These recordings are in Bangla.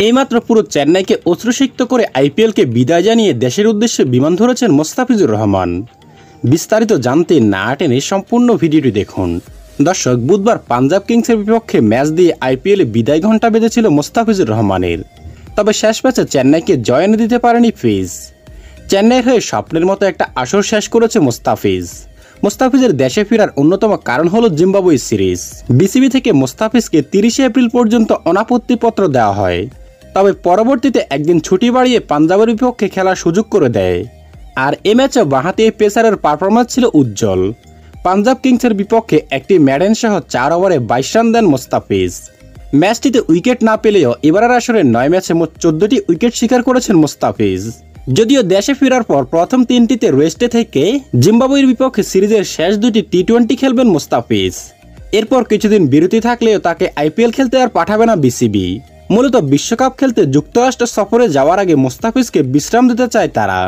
এইমাত্র পুরো চেন্নাইকে অশ্রুসিক্ত করে আইপিএলকে বিদায় জানিয়ে দেশের উদ্দেশ্যে বিমান ধরেছেন মোস্তাফিজুর রহমান। বিস্তারিত জানতে না টেনে সম্পূর্ণ ভিডিওটি দেখুন। দর্শক, বুধবার পাঞ্জাব কিংসের বিপক্ষে ম্যাচ দিয়ে আইপিএলে বিদায় ঘণ্টা বেজেছিল মোস্তাফিজুর রহমানের। তবে শেষ ম্যাচে চেন্নাইকে জয় এনে দিতে পারেনি ফিজ। চেন্নাইয়ের হয়ে স্বপ্নের মতো একটা আসর শেষ করেছে মোস্তাফিজের দেশে ফেরার অন্যতম কারণ হলো জিম্বাবুয়ে সিরিজ। বিসিবি থেকে মোস্তাফিজকে 30 এপ্রিল পর্যন্ত অনাপত্তিপত্র দেওয়া হয়, তবে পরবর্তীতে একদিন ছুটি বাড়িয়ে পাঞ্জাবের বিপক্ষে খেলার সুযোগ করে দেয়। আর এ ম্যাচে বাঁহাতি এই পেসারের পারফরম্যান্স ছিল উজ্জ্বল। পাঞ্জাব কিংসের বিপক্ষে একটি ম্যাডেন সহ 4 ওভারে 22 রান দেন মোস্তাফিজ। ম্যাচটিতে উইকেট না পেলেও এবারের আসরে 9 ম্যাচে মোট 14টি উইকেট শিকার করেছেন মোস্তাফিজ। যদিও দেশে ফেরার পর প্রথম 3টিতে রেস্টে থেকে জিম্বাবুয়ের বিপক্ষে সিরিজের শেষ 2টি টি-20 খেলবেন মোস্তাফিজ। এরপর কিছুদিন বিরতি থাকলেও তাকে আইপিএল খেলতে আর পাঠাবে না বিসিবি। মূলত বিশ্বকাপ খেলতে যুক্তরাষ্ট্র সফরে যাওয়ার আগে মোস্তাফিজকে বিশ্রাম দিতে চায় তারা।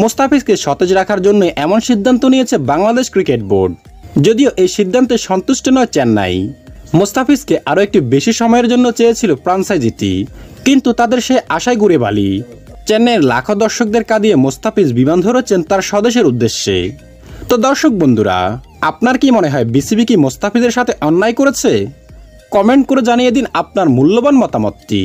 মোস্তাফিজকে সতেজ রাখার জন্য এমন সিদ্ধান্ত নিয়েছে বাংলাদেশ ক্রিকেট বোর্ড। যদিও এই সিদ্ধান্তে সন্তুষ্ট নয় চেন্নাই। মোস্তাফিজকে আরও একটি বেশি সময়ের জন্য চেয়েছিল ফ্রাঞ্চাইজিটি, কিন্তু তাদের সে আশায় ঘুরে বালি। চেন্নাইয়ের লাখো দর্শকদের কাঁদিয়ে মোস্তাফিজ বিমান ধরেছেন তার স্বদেশের উদ্দেশ্যে। তো দর্শক বন্ধুরা, আপনার কি মনে হয় বিসিবি কি মোস্তাফিজের সাথে অন্যায় করেছে? কমেন্ট করে জানিয়ে দিন আপনার মূল্যবান মতামতটি।